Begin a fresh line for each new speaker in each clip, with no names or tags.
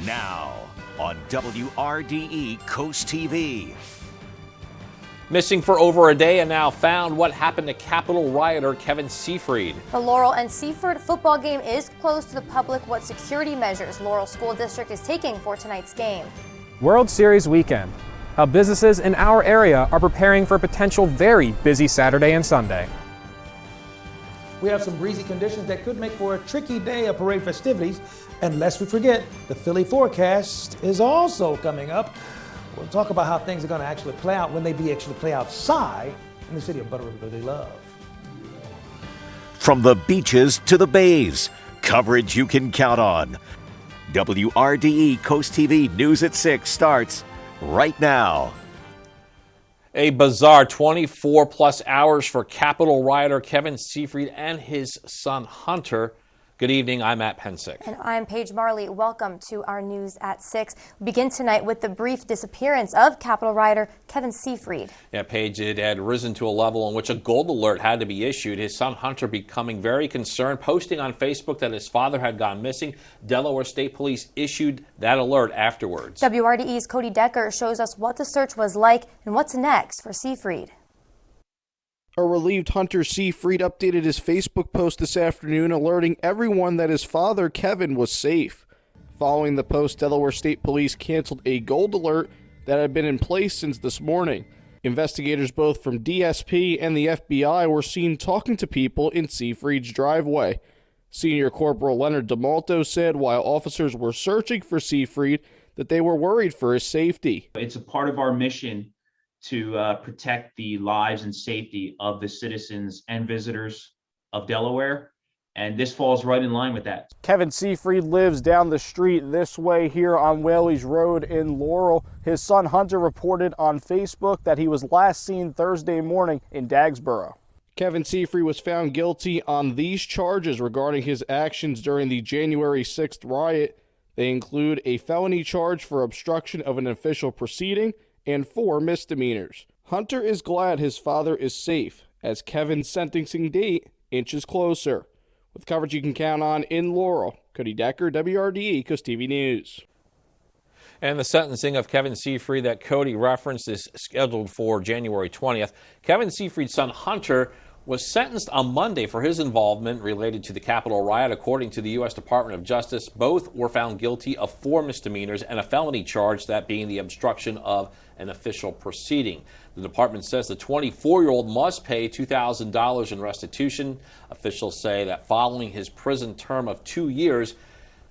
Now on WRDE Coast TV.
Missing for over a day and now found. What happened to Capitol rioter Kevin Seafried?
The Laurel and Seaford football game is closed to the public. What security measures Laurel School District is taking for tonight's game?
World Series weekend. How businesses in our area are preparing for a potential very busy Saturday and Sunday.
We have some breezy conditions that could make for a tricky day of parade festivities. And lest we forget, the Philly forecast is also coming up. We'll talk about how things are going to actually play out when they actually play outside in the city of Butterfield that they love.
From the beaches to the bays, coverage you can count on. WRDE Coast TV News at 6 starts right now.
A bizarre 24-plus hours for Capitol rioter Kevin Seafried and his son Hunter. Good evening, I'm Matt Pensick.
And I'm Paige Marley. Welcome to our News at 6. We begin tonight with the brief disappearance of Capitol rioter Kevin Seafried.
Yeah, Paige, it had risen to a level in which a gold alert had to be issued. His son Hunter becoming very concerned, posting on Facebook that his father had gone missing. Delaware State Police issued that alert afterwards.
WRDE's Cody Decker shows us what the search was like and what's next for Seafried.
A relieved Hunter Seafried updated his Facebook post this afternoon, alerting everyone that his father, Kevin, was safe. Following the post, Delaware State Police canceled a gold alert that had been in place since this morning. Investigators both from DSP and the FBI were seen talking to people in Seafried's driveway. Senior Corporal Leonard DeMalto said while officers were searching for Seafried that they were worried for his safety.
It's a part of our mission to protect the lives and safety of the citizens and visitors of Delaware, and this falls right in line with that.
Kevin Seafried lives down the street this way here on Whaley's Road in Laurel. His son Hunter reported on Facebook that he was last seen Thursday morning in Dagsboro. Kevin Seafried was found guilty on these charges regarding his actions during the January 6th riot. They include a felony charge for obstruction of an official proceeding and 4 misdemeanors. Hunter is glad his father is safe as Kevin's sentencing date inches closer. With coverage you can count on in Laurel, Cody Decker, WRDE Coast TV News.
And the sentencing of Kevin Seafried that Cody referenced is scheduled for January 20th. Kevin Seafried's son Hunter was sentenced on Monday for his involvement related to the Capitol riot. According to the U.S. Department of Justice, both were found guilty of 4 misdemeanors and a felony charge, that being the obstruction of an official proceeding. The department says the 24-year-old must pay $2,000 in restitution. Officials say that following his prison term of 2 years,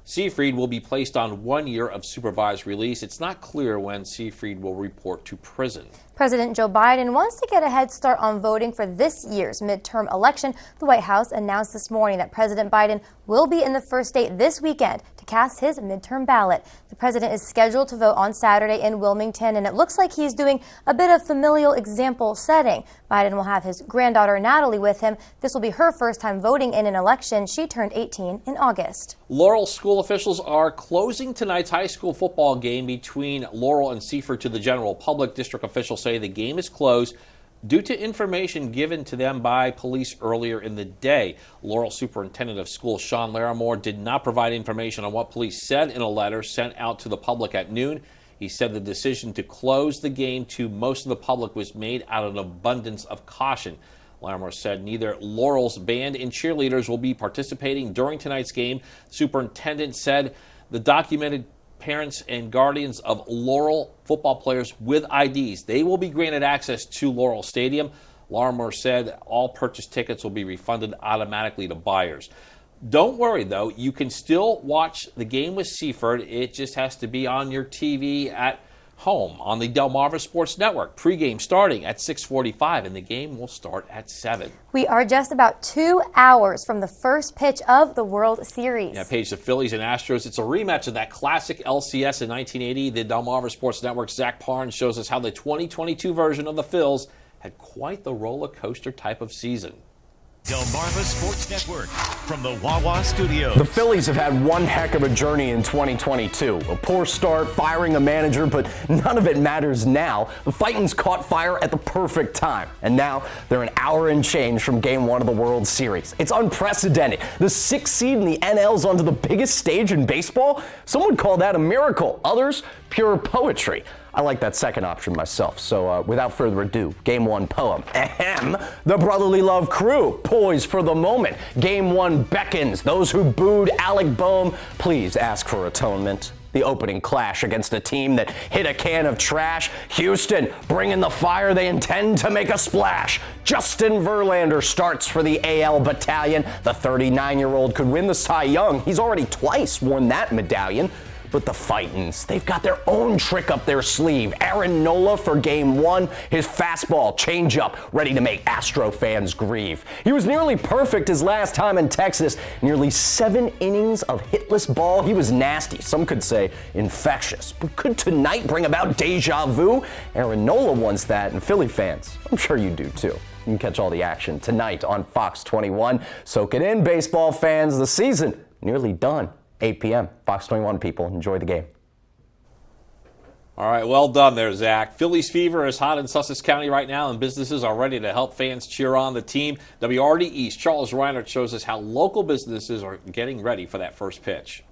Seafried will be placed on 1 year of supervised release. It's not clear when Seafried will report to prison.
President Joe Biden wants to get a head start on voting for this year's midterm election. The White House announced this morning that President Biden will be in the first state this weekend to cast his midterm ballot. The president is scheduled to vote on Saturday in Wilmington, and it looks like he's doing a bit of familial example setting. Biden will have his granddaughter Natalie with him. This will be her first time voting in an election. She turned 18 in August.
Laurel school officials are closing tonight's high school football game between Laurel and Seaford to the general public. District officials say the game is closed due to information given to them by police earlier in the day. Laurel Superintendent of Schools Sean Larimore did not provide information on what police said in a letter sent out to the public at noon. He said the decision to close the game to most of the public was made out of an abundance of caution. Larimore said neither Laurel's band and cheerleaders will be participating during tonight's game. The superintendent said the documented parents and guardians of Laurel football players with IDs, they will be granted access to Laurel Stadium. Larimore said all purchased tickets will be refunded automatically to buyers. Don't worry, though. You can still watch the game with Seaford. It just has to be on your TV at home on the Delmarva Sports Network. Pregame starting at 6:45, and the game will start at 7.
We are just about 2 hours from the first pitch of the World Series.
Yeah, Paige, the Phillies and Astros. It's a rematch of that classic LCS in 1980. The Delmarva Sports Network's Zach Parnes shows us how the 2022 version of the Phils had quite the roller coaster type of season.
Delmarva Sports Network from the Wawa Studios.
The Phillies have had one heck of a journey in 2022. A poor start, firing a manager, but none of it matters now. The Titans caught fire at the perfect time, and now they're an hour and change from Game 1 of the World Series. It's unprecedented. The 6th seed in the NL's onto the biggest stage in baseball? Some would call that a miracle. Others, pure poetry. I like that second option myself. So without further ado, Game 1 poem. Ahem. The Brotherly Love crew, poised for the moment. Game 1 beckons. Those who booed Alec Boehm, please ask for atonement. The opening clash against a team that hit a can of trash. Houston, bring in the fire. They intend to make a splash. Justin Verlander starts for the AL battalion. The 39-year-old could win the Cy Young. He's already twice won that medallion. But the Titans, they've got their own trick up their sleeve. Aaron Nola for Game 1, his fastball changeup ready to make Astro fans grieve. He was nearly perfect his last time in Texas. Nearly 7 innings of hitless ball. He was nasty, some could say infectious. But could tonight bring about deja vu? Aaron Nola wants that, and Philly fans, I'm sure you do too. You can catch all the action tonight on Fox 21. Soak it in, baseball fans. The season nearly done. 8 p.m. Fox 21 people. Enjoy the game.
All right, well done there, Zach. Phillies fever is hot in Sussex County right now, and businesses are ready to help fans cheer on the team. WRDE's Charles Reinert shows us how local businesses are getting ready for that first pitch.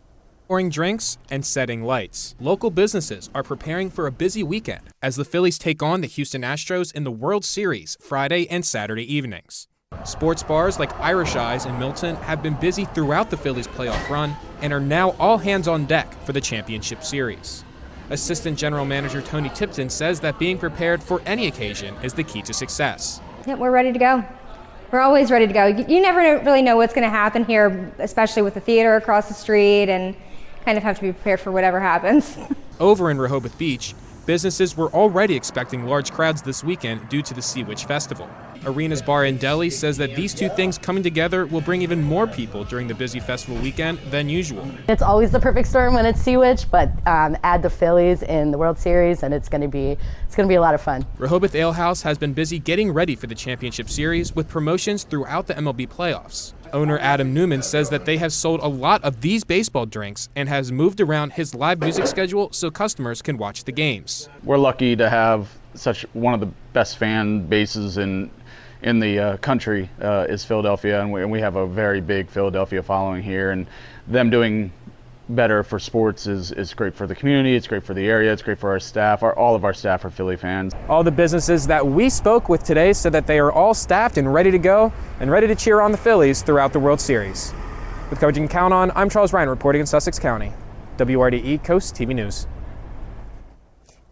Pouring drinks and setting lights. Local businesses are preparing for a busy weekend as the Phillies take on the Houston Astros in the World Series Friday and Saturday evenings. Sports bars like Irish Eyes in Milton have been busy throughout the Phillies' playoff run and are now all hands on deck for the championship series. Assistant General Manager Tony Tipton says that being prepared for any occasion is the key to success.
Yeah, we're ready to go. We're always ready to go. You never really know what's going to happen here, especially with the theater across the street, and kind of have to be prepared for whatever happens.
Over in Rehoboth Beach, businesses were already expecting large crowds this weekend due to the Sea Witch Festival. Arena's Bar in Delhi says that these two things coming together will bring even more people during the busy festival weekend than usual.
It's always the perfect storm when it's Sea Witch, but add the Phillies in the World Series and it's going to be a lot of fun.
Rehoboth Ale House has been busy getting ready for the championship series with promotions throughout the MLB playoffs. Owner Adam Newman says that they have sold a lot of these baseball drinks and has moved around his live music schedule so customers can watch the games.
We're lucky to have such one of the best fan bases in the country is Philadelphia, and we have a very big Philadelphia following here, and them doing better for sports is great for the community, it's great for the area, it's great for our staff. All of our staff are Philly fans.
All the businesses that we spoke with today said that they are all staffed and ready to go and ready to cheer on the Phillies throughout the World Series. With coverage you can count on, I'm Charles Ryan reporting in Sussex County. WRDE Coast TV News.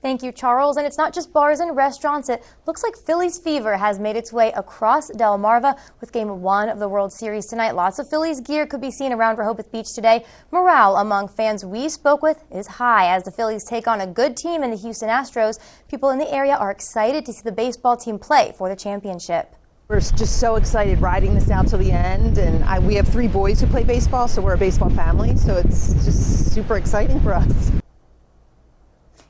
Thank you, Charles. And it's not just bars and restaurants. It looks like Phillies fever has made its way across Delmarva with Game 1 of the World Series tonight. Lots of Phillies gear could be seen around Rehoboth Beach today. Morale among fans we spoke with is high as the Phillies take on a good team in the Houston Astros. People in the area are excited to see the baseball team play for the championship.
We're just so excited riding this out to the end, and we have 3 boys who play baseball, so we're a baseball family, so it's just super exciting for us.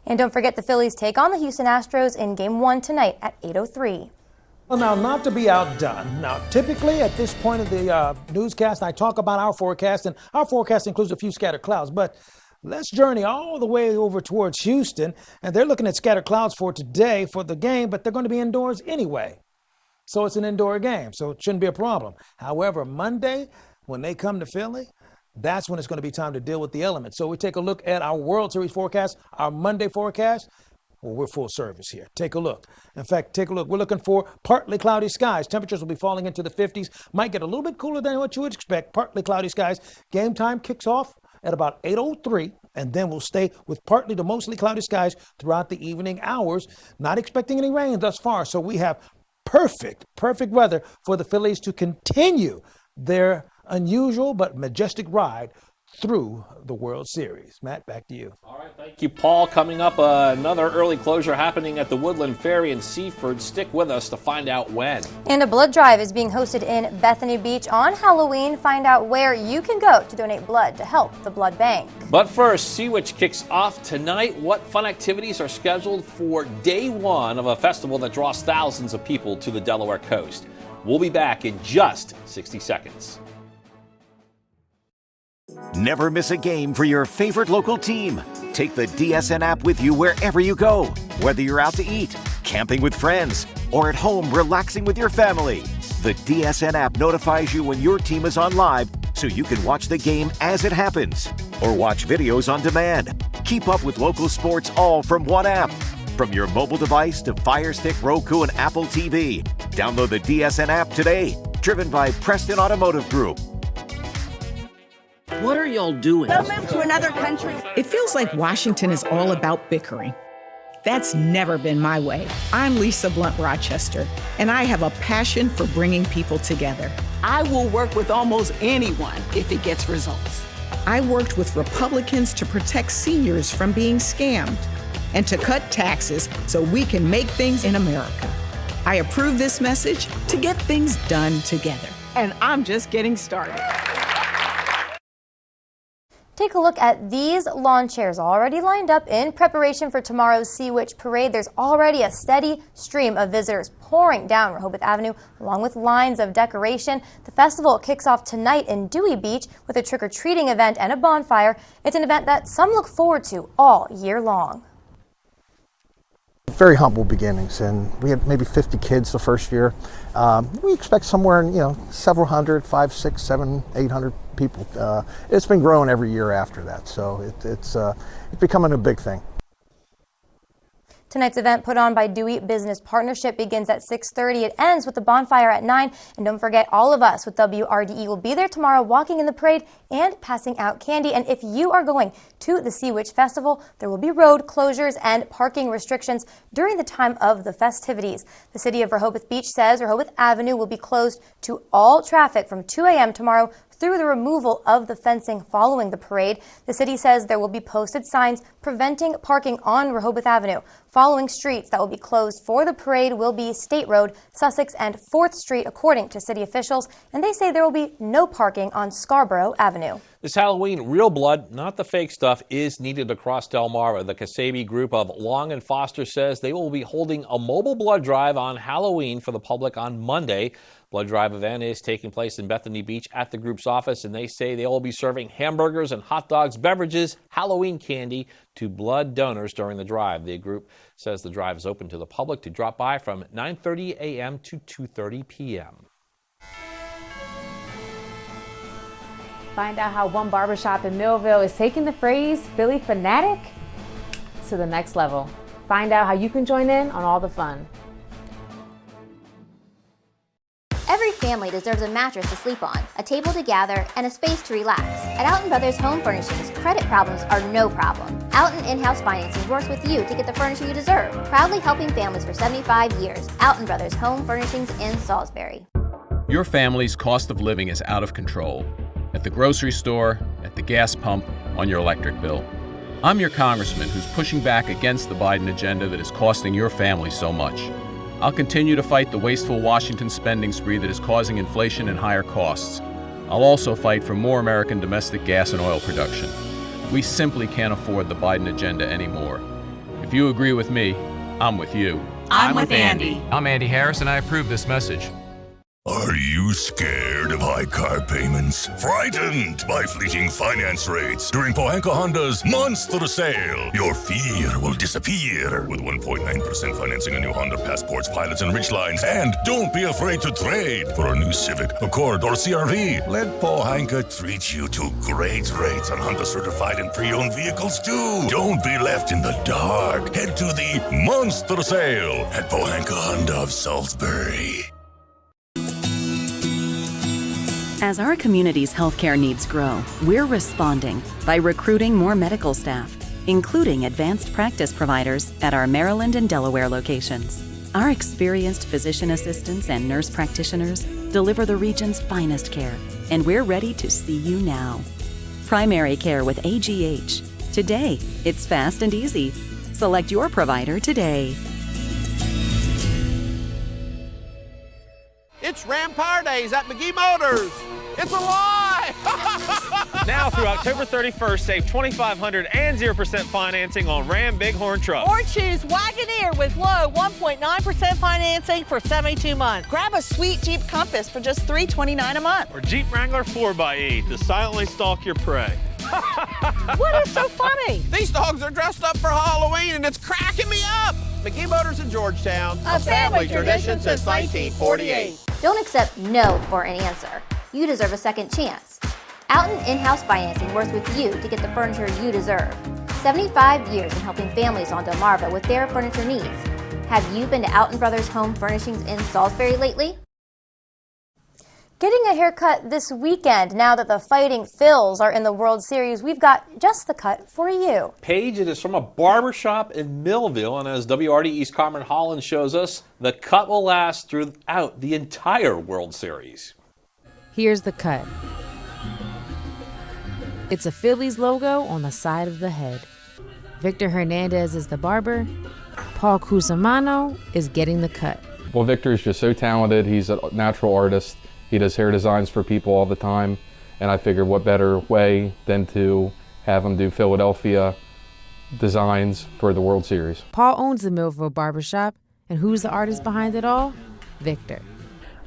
And don't forget the Phillies take on the Houston Astros in Game 1 tonight at 8:03.
Well, now, not to be outdone. Now, typically at this point of the newscast, I talk about our forecast, and our forecast includes a few scattered clouds. But let's journey all the way over towards Houston, and they're looking at scattered clouds for today for the game, but they're going to be indoors anyway. So it's an indoor game, so it shouldn't be a problem. However, Monday, when they come to Philly, that's when it's going to be time to deal with the elements. So we take a look at our World Series forecast, our Monday forecast. Well, we're full service here. Take a look. In fact, take a look. We're looking for partly cloudy skies. Temperatures will be falling into the 50s. Might get a little bit cooler than what you would expect. Partly cloudy skies. Game time kicks off at about 8:03, and then we'll stay with partly to mostly cloudy skies throughout the evening hours. Not expecting any rain thus far, so we have perfect weather for the Phillies to continue their unusual but majestic ride through the World Series. Matt, back to you.
All right, thank you, Paul. Coming up, another early closure happening at the Woodland Ferry in Seaford. Stick with us to find out when.
And a blood drive is being hosted in Bethany Beach on Halloween. Find out where you can go to donate blood to help the blood bank.
But first, Sea Witch kicks off tonight. What fun activities are scheduled for day 1 of a festival that draws thousands of people to the Delaware coast? We'll be back in just 60 seconds.
Never miss a game for your favorite local team. Take the DSN app with you wherever you go, whether you're out to eat, camping with friends, or at home relaxing with your family. The DSN app notifies you when your team is on live so you can watch the game as it happens or watch videos on demand. Keep up with local sports all from one app. From your mobile device to Fire Stick, Roku, and Apple TV. Download the DSN app today. Driven by Preston Automotive Group.
What are y'all doing?
They'll move to another country. It feels like Washington is all about bickering. That's never been my way. I'm Lisa Blunt Rochester, and I have a passion for bringing people together. I will work with almost anyone if it gets results. I worked with Republicans to protect seniors from being scammed and to cut taxes so we can make things in America. I approve this message to get things done together. And I'm just getting started.
Take a look at these lawn chairs already lined up in preparation for tomorrow's Sea Witch Parade. There's already a steady stream of visitors pouring down Rehoboth Avenue, along with lines of decoration. The festival kicks off tonight in Dewey Beach with a trick-or-treating event and a bonfire. It's an event that some look forward to all year long.
Very humble beginnings, and we had maybe 50 kids the first year. We expect somewhere in several hundred, 500, 600, 700, 800 people. It's been growing every year after that, so it's becoming a big thing.
Tonight's event, put on by Dewey Business Partnership, begins at 6:30. It ends with the bonfire at 9. And don't forget, all of us with WRDE will be there tomorrow walking in the parade and passing out candy. And if you are going to the Sea Witch Festival, there will be road closures and parking restrictions during the time of the festivities. The city of Rehoboth Beach says Rehoboth Avenue will be closed to all traffic from 2 a.m. tomorrow through the removal of the fencing following the parade. The city says there will be posted signs preventing parking on Rehoboth Avenue. Following streets that will be closed for the parade will be State Road, Sussex, and 4th Street, according to city officials, and they say there will be no parking on Scarborough Avenue.
This Halloween, real blood, not the fake stuff, is needed across Delmarva. The Kasabi group of Long and Foster says they will be holding a mobile blood drive on Halloween for the public on Monday. Blood drive event is taking place in Bethany Beach at the group's office, and they say they will be serving hamburgers and hot dogs, beverages, Halloween candy to blood donors during the drive. The group says the drive is open to the public to drop by from 9:30 a.m. to 2:30 p.m.
Find out how one barbershop in Millville is taking the phrase Philly fanatic to the next level. Find out how you can join in on all the fun.
Every family deserves a mattress to sleep on, a table to gather, and a space to relax. At Alton Brothers Home Furnishings, credit problems are no problem. Alton In-House Financing works with you to get the furniture you deserve, proudly helping families for 75 years. Alton Brothers Home Furnishings in Salisbury.
Your family's cost of living is out of control. At the grocery store, at the gas pump, on your electric bill. I'm your congressman who's pushing back against the Biden agenda that is costing your family so much. I'll continue to fight the wasteful Washington spending spree that is causing inflation and higher costs. I'll also fight for more American domestic gas and oil production. We simply can't afford the Biden agenda anymore. If you agree with me, I'm with you.
I'm with Andy.
I'm Andy Harris, and I approve this message.
Are you scared of high car payments? Frightened by fleeting finance rates during Pohanka Honda's Monster Sale? Your fear will disappear with 1.9% financing on new Honda Passports, Pilots, and Ridgelines. And don't be afraid to trade for a new Civic, Accord, or CRV. Let Pohanka treat you to great rates on Honda certified and pre-owned vehicles too. Don't be left in the dark. Head to the Monster Sale at Pohanka Honda of Salisbury.
As our community's healthcare needs grow, we're responding by recruiting more medical staff, including advanced practice providers at our Maryland and Delaware locations. Our experienced physician assistants and nurse practitioners deliver the region's finest care, and we're ready to see you now. Primary care with AGH. Today, it's fast and easy. Select your provider today.
It's Rampire Days at McGee Motors. It's alive!
Now through October 31st, save $2,500 and 0% financing on Ram Bighorn trucks.
Or choose Wagoneer with low 1.9% financing for 72 months. Grab a sweet Jeep Compass for just $329 a month.
Or Jeep Wrangler 4x8 to silently stalk your prey.
What is so funny?
These dogs are dressed up for Halloween and it's cracking me up. McGee Motors in Georgetown,
A family tradition since 1948.
Don't accept no for an answer. You deserve a second chance. Alton In-House Financing works with you to get the furniture you deserve. 75 years in helping families on Delmarva with their furniture needs. Have you been to Alton Brothers Home Furnishings in Salisbury lately?
Getting a haircut this weekend, now that the Fighting Phils are in the World Series, we've got just the cut for you.
Paige, it is from a barbershop in Millville, and as WRDE's Carmen Holland shows us, the cut will last throughout the entire World Series.
Here's the cut. It's a Phillies logo on the side of the head. Victor Hernandez is the barber. Paul Cusimano is getting the cut.
Well, Victor is just so talented. He's a natural artist. He does hair designs for people all the time, and I figured what better way than to have him do Philadelphia designs for the World Series.
Paul owns the Millville barbershop, and who's the artist behind it all? Victor.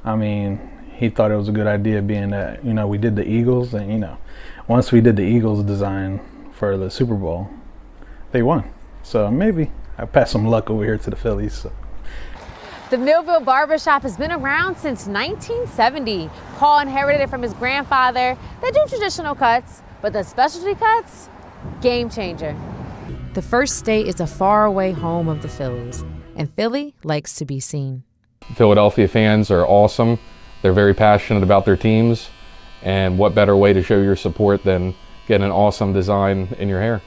I mean, he thought it was a good idea being that, we did the Eagles, and, once we did the Eagles design for the Super Bowl, they won. So maybe I passed some luck over here to the Phillies. So.
The Millville Barbershop has been around since 1970. Paul inherited it from his grandfather. They do traditional cuts, but the specialty cuts, game changer. The first state is a faraway home of the Phillies, and Philly likes to be seen.
Philadelphia fans are awesome. They're very passionate about their teams, and what better way to show your support than get an awesome design in your hair.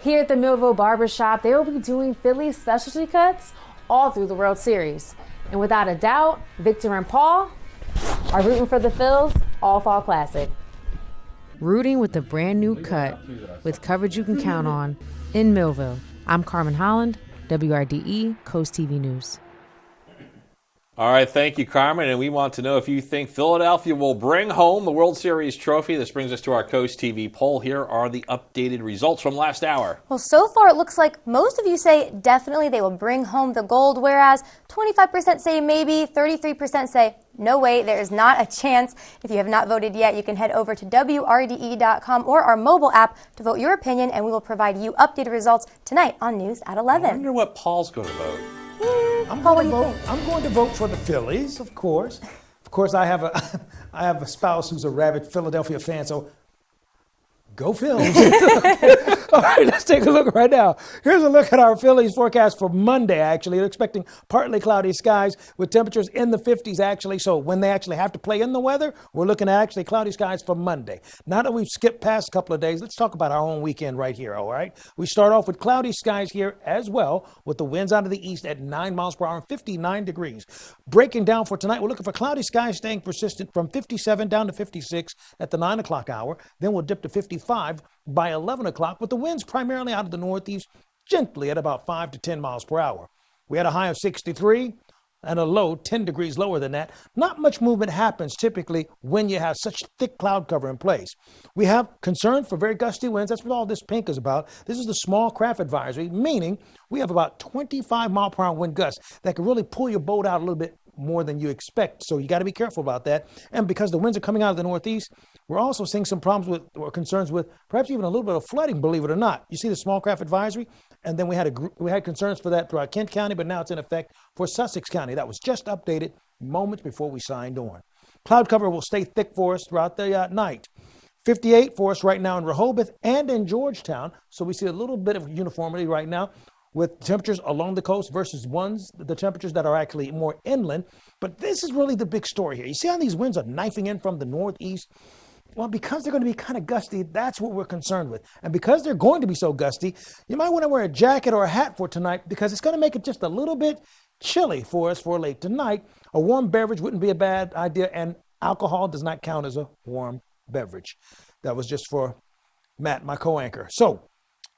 Here at the Millville Barbershop, they will be doing Phillies specialty cuts all through the World Series. And without a doubt, Victor and Paul are rooting for the Phils all fall classic. Rooting with a brand new cut with coverage you can count on in Millville. I'm Carmen Holland, WRDE Coast TV News.
All right, thank you, Carmen. And we want to know if you think Philadelphia will bring home the World Series trophy. This brings us to our Coast TV poll. Here are the updated results from last hour.
Well, so far it looks like most of you say definitely they will bring home the gold, whereas 25% say maybe, 33% say no way, there is not a chance. If you have not voted yet, you can head over to WRDE.com or our mobile app to vote your opinion, and we will provide you updated results tonight on News at 11.
I wonder what Paul's going to vote.
I'm going to vote for the Phillies, of course. Of course, I have a spouse who's a rabid Philadelphia fan, so go Phils. All right, let's take a look right now. Here's a look at our Phillies forecast for Monday, actually. They're expecting partly cloudy skies with temperatures in the 50s, actually. So when they actually have to play in the weather, we're looking at actually cloudy skies for Monday. Now that we've skipped past a couple of days, let's talk about our own weekend right here, all right? We start off with cloudy skies here as well, with the winds out of the east at 9 miles per hour and 59 degrees. Breaking down for tonight, we're looking for cloudy skies staying persistent from 57 down to 56 at the 9 o'clock hour. Then we'll dip to 55 by 11 o'clock, with the winds primarily out of the northeast, gently at about 5 to 10 miles per hour. We had a high of 63 and a low 10 degrees lower than that. Not much movement happens typically when you have such thick cloud cover in place. We have concern for very gusty winds. That's what all this pink is about. This is the small craft advisory, meaning we have about 25 mile per hour wind gusts that can really pull your boat out a little bit more than you expect. So you got to be careful about that. And because the winds are coming out of the northeast, we're also seeing some problems with, or concerns with, perhaps even a little bit of flooding, believe it or not. You see the small craft advisory, and then we had concerns for that throughout Kent County, but now it's in effect for Sussex County. That was just updated moments before we signed on. Cloud cover will stay thick for us throughout the night. 58 for us right now in Rehoboth and in Georgetown. So we see a little bit of uniformity right now with temperatures along the coast versus the temperatures that are actually more inland. But this is really the big story here. You see how these winds are knifing in from the northeast? Well, because they're going to be kind of gusty, that's what we're concerned with. And because they're going to be so gusty, you might want to wear a jacket or a hat for tonight, because it's going to make it just a little bit chilly for us for late tonight. A warm beverage wouldn't be a bad idea, and alcohol does not count as a warm beverage. That was just for Matt, my co-anchor. So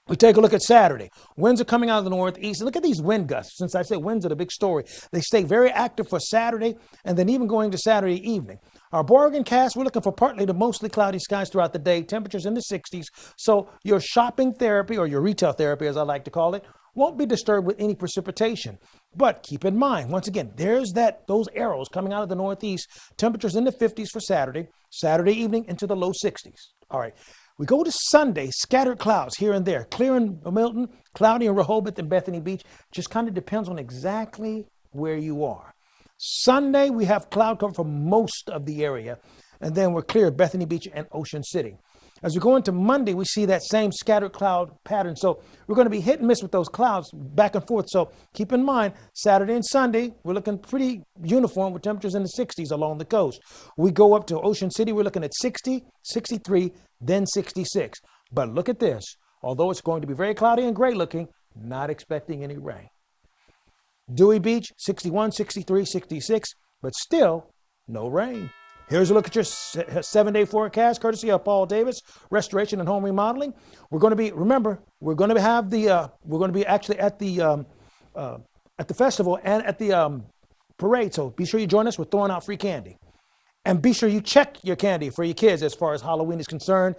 We take a look at Saturday. Winds are coming out of the northeast. Look at these wind gusts. Since I said winds are the big story, they stay very active for Saturday and then even going to Saturday evening. Our broadcast, we're looking for partly to mostly cloudy skies throughout the day, temperatures in the 60s. So your shopping therapy, or your retail therapy as I like to call it, won't be disturbed with any precipitation. But keep in mind, once again, there's those arrows coming out of the northeast, temperatures in the 50s for Saturday evening into the low 60s. All right. We go to Sunday, scattered clouds here and there. Clear in Milton, cloudy in Rehoboth and Bethany Beach. Just kind of depends on exactly where you are. Sunday, we have cloud cover for most of the area. And then we're clear at Bethany Beach and Ocean City. As we go into Monday, we see that same scattered cloud pattern. So we're going to be hit and miss with those clouds back and forth. So keep in mind, Saturday and Sunday, we're looking pretty uniform with temperatures in the 60s along the coast. We go up to Ocean City, we're looking at 60, 63, then 66. But look at this. Although it's going to be very cloudy and gray looking, not expecting any rain. Dewey Beach, 61, 63, 66, but still no rain. Here's a look at your 7-day forecast, courtesy of Paul Davis, Restoration and Home Remodeling. We're going to be actually at the festival and at the parade. So be sure you join us. We're throwing out free candy. And be sure you check your candy for your kids as far as Halloween is concerned,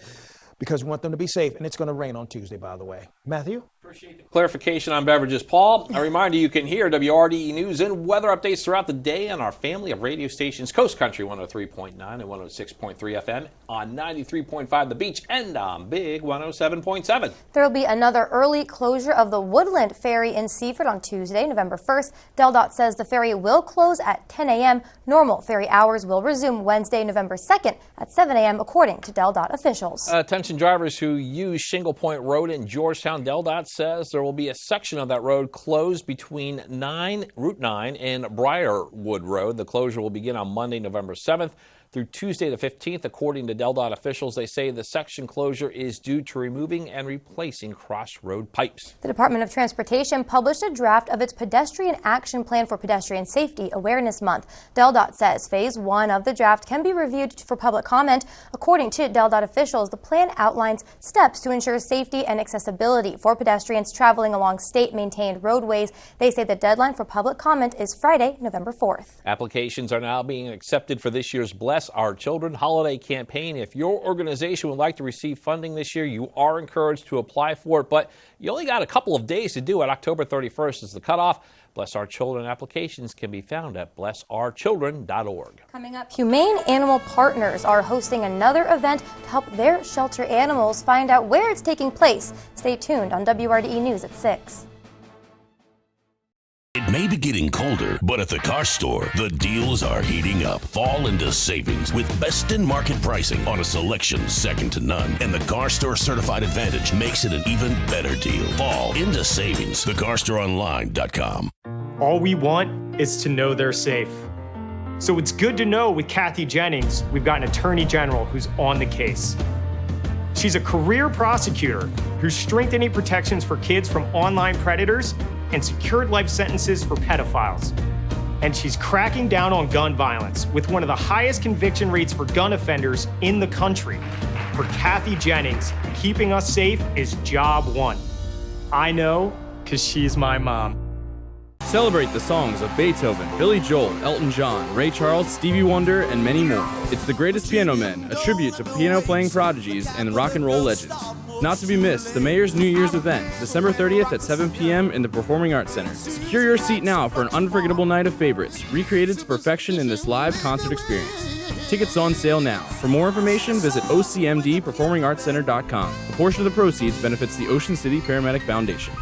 because we want them to be safe. And it's going to rain on Tuesday, by the way. Matthew?
Appreciate the clarification on beverages. Paul, a reminder, you can hear WRDE news and weather updates throughout the day on our family of radio stations, Coast Country 103.9 and 106.3 FM, on 93.5 The Beach, and on Big 107.7.
There will be another early closure of the Woodland Ferry in Seaford on Tuesday, November 1st. DelDOT says the ferry will close at 10 a.m. Normal ferry hours will resume Wednesday, November 2nd at 7 a.m. according to DelDOT officials.
Attention drivers who use Shingle Point Road in Georgetown. DelDOT says there will be a section of that road closed between Route 9 and Briarwood Road. The closure will begin on Monday, November 7th through Tuesday the 15th. According to DelDOT officials, they say the section closure is due to removing and replacing crossroad pipes.
The Department of Transportation published a draft of its Pedestrian Action Plan for Pedestrian Safety Awareness Month. DelDOT says Phase 1 of the draft can be reviewed for public comment. According to DelDOT officials, the plan outlines steps to ensure safety and accessibility for pedestrians traveling along state-maintained roadways. They say the deadline for public comment is Friday, November 4th.
Applications are now being accepted for this year's Bless Our Children holiday campaign. If your organization would like to receive funding this year, you are encouraged to apply for it, but you only got a couple of days to do it. October 31st is the cutoff. Bless Our Children applications can be found at blessourchildren.org.
Coming up, Humane Animal Partners are hosting another event to help their shelter animals. Find out where it's taking place. Stay tuned on WRDE News at 6.
It may be getting colder, but at the car store, the deals are heating up. Fall into savings with best in market pricing on a selection second to none. And the Car Store Certified Advantage makes it an even better deal. Fall into savings. TheCarStoreOnline.com.
All we want is to know they're safe. So it's good to know with Kathy Jennings, we've got an attorney general who's on the case. She's a career prosecutor who's strengthening protections for kids from online predators and secured life sentences for pedophiles. And she's cracking down on gun violence with one of the highest conviction rates for gun offenders in the country. For Kathy Jennings, keeping us safe is job one. I know, because she's my mom.
Celebrate the songs of Beethoven, Billy Joel, Elton John, Ray Charles, Stevie Wonder, and many more. It's The Greatest Piano Men, a tribute to piano-playing prodigies and rock and roll legends. Not to be missed, the Mayor's New Year's event, December 30th at 7 p.m. in the Performing Arts Center. Secure your seat now for an unforgettable night of favorites, recreated to perfection in this live concert experience. Tickets on sale now. For more information, visit ocmdperformingartscenter.com. A portion of the proceeds benefits the Ocean City Paramedic Foundation.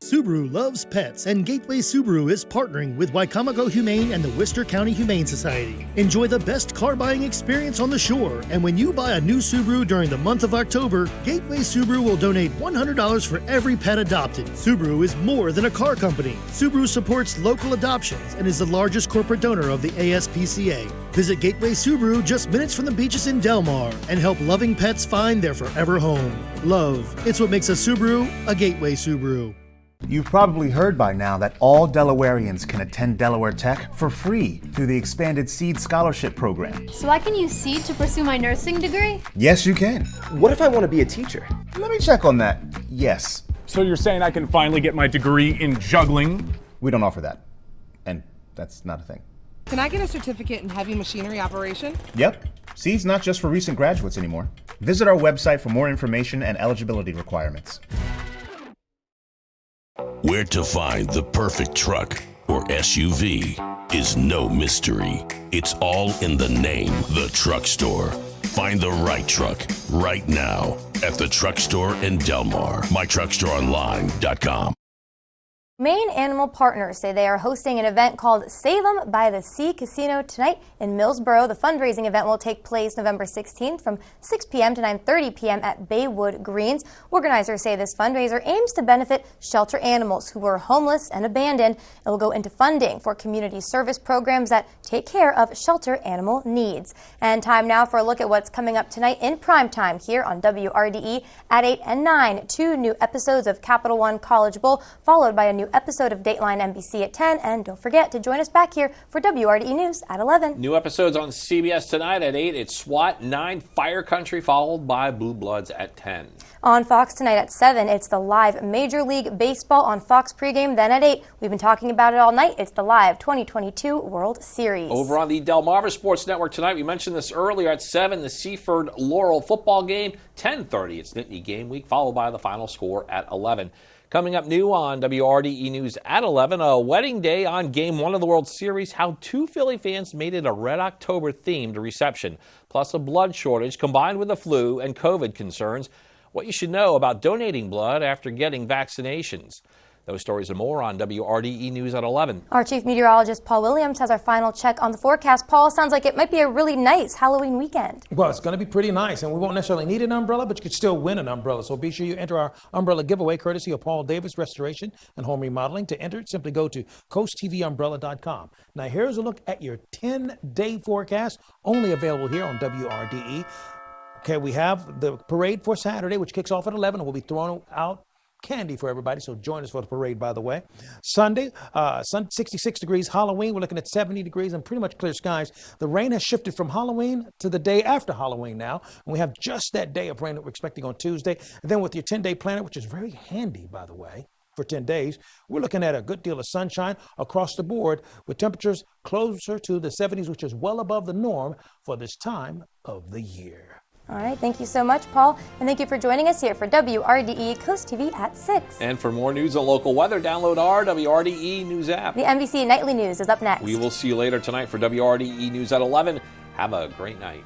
Subaru loves pets, and Gateway Subaru is partnering with Wicomico Humane and the Worcester County Humane Society. Enjoy the best car buying experience on the shore, and when you buy a new Subaru during the month of October, Gateway Subaru will donate $100 for every pet adopted. Subaru is more than a car company. Subaru supports local adoptions and is the largest corporate donor of the ASPCA. Visit Gateway Subaru just minutes from the beaches in Del Mar and help loving pets find their forever home. Love, it's what makes a Subaru a Gateway Subaru.
You've probably heard by now that all Delawareans can attend Delaware Tech for free through the expanded SEED scholarship program.
So I can use SEED to pursue my nursing degree?
Yes, you can.
What if I want to be a teacher?
Let me check on that. Yes.
So you're saying I can finally get my degree in juggling?
We don't offer that. And that's not a thing.
Can I get a certificate in heavy machinery operation?
Yep. SEED's not just for recent graduates anymore. Visit our website for more information and eligibility requirements.
Where to find the perfect truck or SUV is no mystery. It's all in the name, The Truck Store. Find the right truck right now at the Truck Store in Del Mar. MyTruckStoreOnline.com.
Maine Animal Partners say they are hosting an event called Save 'em by the Sea Casino tonight in Millsboro. The fundraising event will take place November 16th from 6 p.m. to 9:30 p.m. at Baywood Greens. Organizers say this fundraiser aims to benefit shelter animals who were homeless and abandoned. It will go into funding for community service programs that take care of shelter animal needs. And time now for a look at what's coming up tonight in primetime here on WRDE at 8 and 9. 2 new episodes of Capital One College Bowl, followed by a new episode of Dateline NBC at 10. And don't forget to join us back here for WRDE News at 11.
New episodes on CBS tonight at 8. It's SWAT, 9 Fire Country, followed by Blue Bloods at 10.
On Fox tonight at 7, it's the live Major League Baseball on Fox pregame. Then at 8, we've been talking about it all night. It's the live 2022 World Series.
Over on the Delmarva Sports Network tonight, we mentioned this earlier at 7, the Seaford Laurel football game. 10:30, it's Nittany Game Week, followed by the final score at 11. Coming up new on WRDE News at 11, a wedding day on Game 1 of the World Series, how 2 Philly fans made it a Red October-themed reception, plus a blood shortage combined with the flu and COVID concerns, what you should know about donating blood after getting vaccinations. Those stories and more on WRDE News at 11.
Our chief meteorologist, Paul Williams, has our final check on the forecast. Paul, sounds like it might be a really nice Halloween weekend.
Well, it's going to be pretty nice, and we won't necessarily need an umbrella, but you could still win an umbrella. So be sure you enter our umbrella giveaway, courtesy of Paul Davis Restoration and Home Remodeling. To enter it, simply go to coasttvumbrella.com. Now, here's a look at your 10-day forecast, only available here on WRDE. Okay, we have the parade for Saturday, which kicks off at 11, and we'll be throwing out candy for everybody, so join us for the parade, by the way. Sunday, 66 degrees. Halloween, we're looking at 70 degrees and pretty much clear skies. The rain has shifted from Halloween to the day after Halloween now, and we have just that day of rain that we're expecting on Tuesday. And then with your 10-day planner, which is very handy, by the way, for 10 days, we're looking at a good deal of sunshine across the board with temperatures closer to the 70s, which is well above the norm for this time of the year.
All right, thank you so much, Paul, and thank you for joining us here for WRDE Coast TV at 6.
And for more news and local weather, download our WRDE News app.
The NBC Nightly News is up next.
We will see you later tonight for WRDE News at 11. Have a great night.